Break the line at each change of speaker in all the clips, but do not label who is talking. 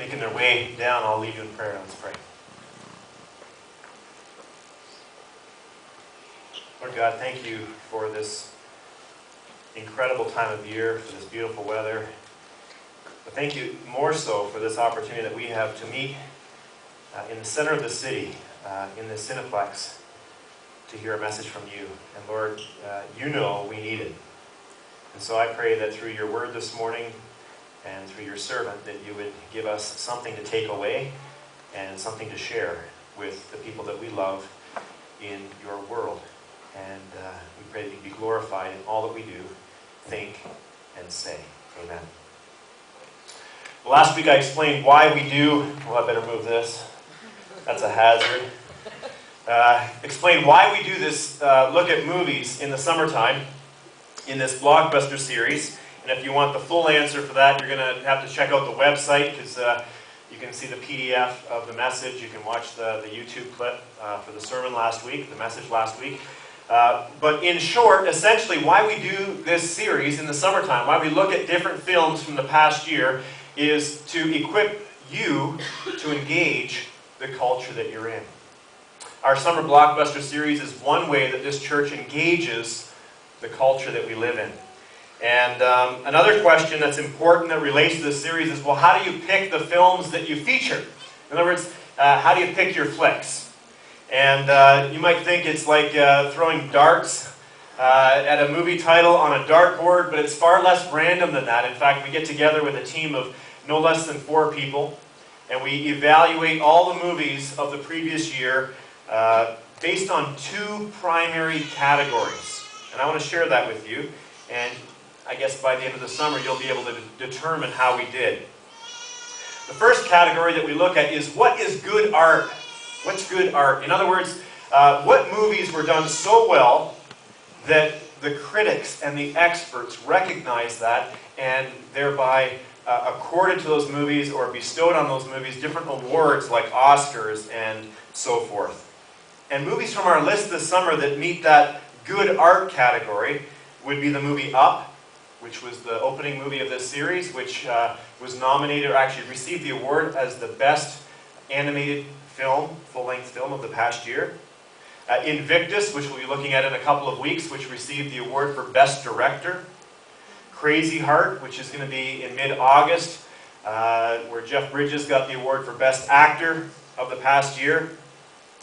making their way down, I'll lead you in prayer. Let's pray. Lord God, thank you for this incredible time of year, for this beautiful weather. But thank you more so for this opportunity that we have to meet in the center of the city, in the Cineplex, to hear a message from you. And Lord, you know we need it. And so I pray that through your word this morning and through your servant, that you would give us something to take away and something to share with the people that we love in your world. And we pray that you be glorified in all that we do, think, and say. Amen. Well, last week I explained why we do... Well, I better move this. That's a hazard. Explain why we do this look at movies in the summertime in this blockbuster series. And if you want the full answer for that, you're going to have to check out the website, because you can see the PDF of the message. You can watch the YouTube clip for the sermon last week, the message last week. But in short, essentially why we do this series in the summertime, why we look at different films from the past year, is to equip you to engage the culture that you're in. Our summer blockbuster series is one way that this church engages the culture that we live in. And another question that's important that relates to this series is, well, how do you pick the films that you feature? In other words, how do you pick your flicks? And you might think it's like throwing darts at a movie title on a dartboard, but it's far less random than that. In fact, we get together with a team of no less than 4 people, and we evaluate all the movies of the previous year based on 2 primary categories. And I want to share that with you. And I guess by the end of the summer, you'll be able to determine how we did. The first category that we look at is, what is good art? What's good art? In other words, what movies were done so well that the critics and the experts recognize that, and thereby accorded to those movies or bestowed on those movies different awards like Oscars and so forth. And movies from our list this summer that meet that good art category would be the movie Up, which was the opening movie of this series, which was nominated, or actually received the award as the best animated film, full-length film of the past year. Invictus, which we'll be looking at in a couple of weeks, which received the award for Best Director. Crazy Heart, which is going to be in mid-August, where Jeff Bridges got the award for Best Actor of the past year.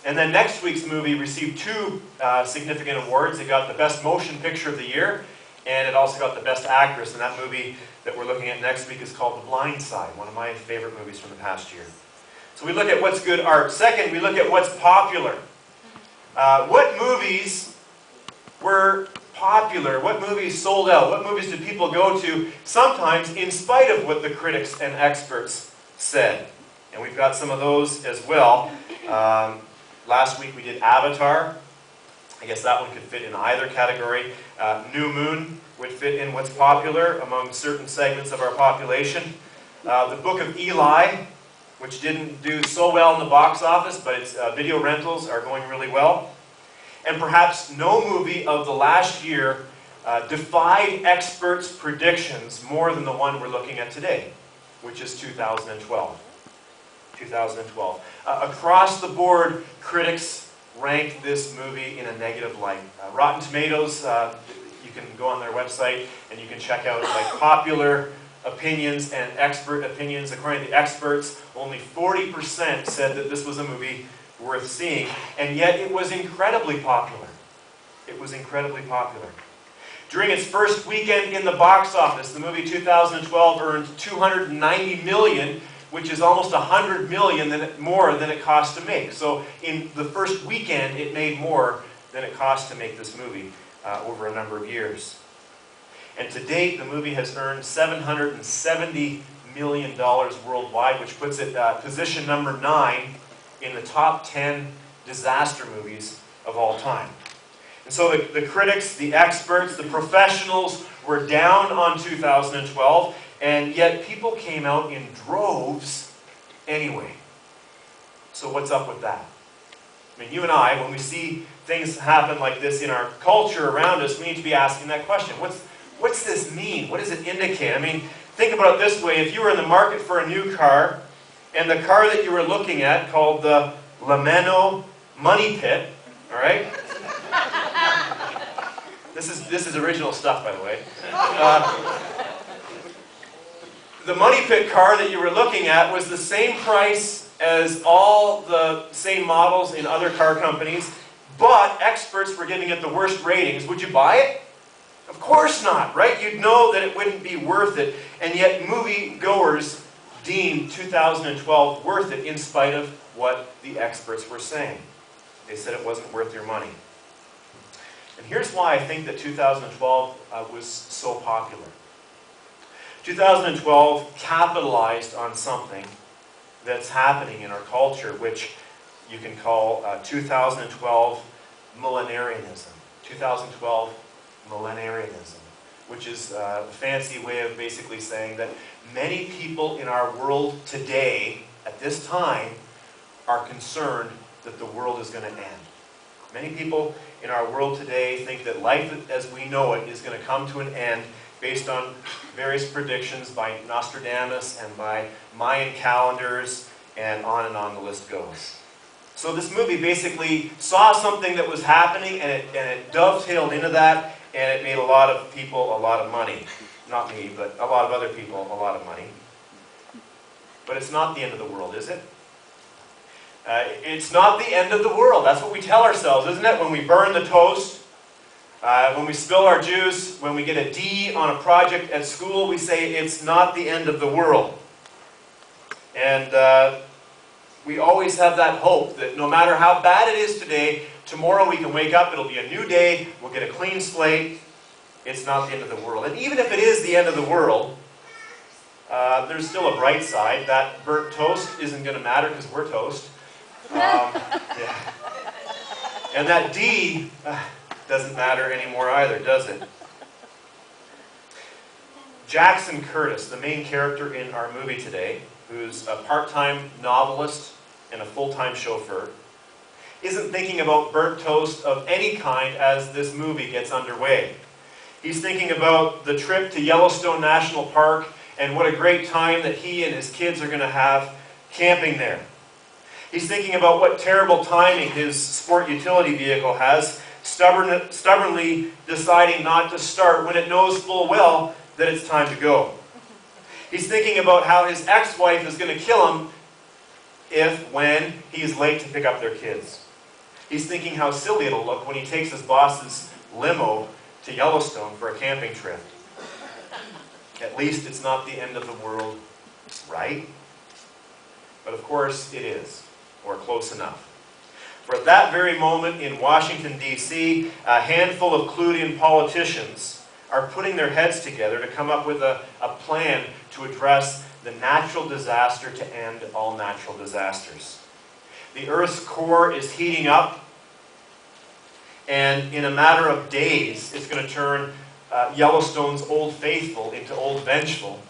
And then next week's movie received 2 significant awards. It got the Best Motion Picture of the Year, and it also got the Best Actress. And that movie that we're looking at next week is called The Blind Side, one of my favorite movies from the past year. So we look at what's good art. Second, we look at what's popular. What movies were popular? What movies sold out? What movies did people go to, sometimes in spite of what the critics and experts said? And we've got some of those as well. Last week we did Avatar. I guess that one could fit in either category. New Moon would fit in what's popular among certain segments of our population. The Book of Eli, which didn't do so well in the box office, but its video rentals are going really well. And perhaps no movie of the last year defied experts' predictions more than the one we're looking at today, which is 2012. 2012. Across the board, critics ranked this movie in a negative light. Rotten Tomatoes, you can go on their website and you can check out like popular opinions and expert opinions. According to the experts, only 40% said that this was a movie worth seeing, and yet it was incredibly popular. It was incredibly popular. During its first weekend in the box office, the movie 2012 earned $290 million, which is almost $100 million more than it cost to make. So in the first weekend, it made more than it cost to make this movie over a number of years. And to date, the movie has earned $770 million worldwide, which puts it position number 9 in the top 10 disaster movies of all time. And so the critics, the experts, the professionals were down on 2012, and yet people came out in droves anyway. So what's up with that? I mean, you and I, when we see things happen like this in our culture around us, we need to be asking that question. What's this mean? What does it indicate? I mean, think about it this way. If you were in the market for a new car, And the car that you were looking at, called the Lameno Money Pit, all right? This is original stuff, by the way. The Money Pit car that you were looking at was the same price as all the same models in other car companies, but experts were giving it the worst ratings. Would you buy it? Of course not, right? You'd know that it wouldn't be worth it, and yet moviegoers deemed 2012 worth it in spite of what the experts were saying. They said it wasn't worth your money. And here's why I think that 2012 was so popular. 2012 capitalized on something that's happening in our culture, which you can call 2012 millenarianism. 2012 millenarianism, which is a fancy way of basically saying that many people in our world today, at this time, are concerned that the world is going to end. Many people in our world today think that life as we know it is going to come to an end based on various predictions by Nostradamus and by Mayan calendars, and on the list goes. So this movie basically saw something that was happening, and it dovetailed into that, and it made a lot of people a lot of money. Not me, but a lot of other people a lot of money. But it's not the end of the world, is it? It's not the end of the world. That's what we tell ourselves, isn't it? When we burn the toast, when we spill our juice, when we get a D on a project at school, we say it's not the end of the world. And we always have that hope that no matter how bad it is today, tomorrow we can wake up, it'll be a new day, we'll get a clean slate. It's not the end of the world. And even if it is the end of the world, there's still a bright side. That burnt toast isn't going to matter because we're toast. Yeah. And that D doesn't matter anymore either, does it? Jackson Curtis, the main character in our movie today, who's a part-time novelist and a full-time chauffeur, isn't thinking about burnt toast of any kind as this movie gets underway. He's thinking about the trip to Yellowstone National Park and what a great time that he and his kids are going to have camping there. He's thinking about what terrible timing his sport utility vehicle has, stubbornly deciding not to start when it knows full well that it's time to go. He's thinking about how his ex-wife is going to kill him when he's late to pick up their kids. He's thinking how silly it'll look when he takes his boss's limo to Yellowstone for a camping trip. At least it's not the end of the world, right? But of course it is, or close enough. For at that very moment in Washington, D.C., a handful of clued-in politicians are putting their heads together to come up with a plan to address the natural disaster to end all natural disasters. The Earth's core is heating up, and in a matter of days, it's going to turn Yellowstone's Old Faithful into Old Vengeful,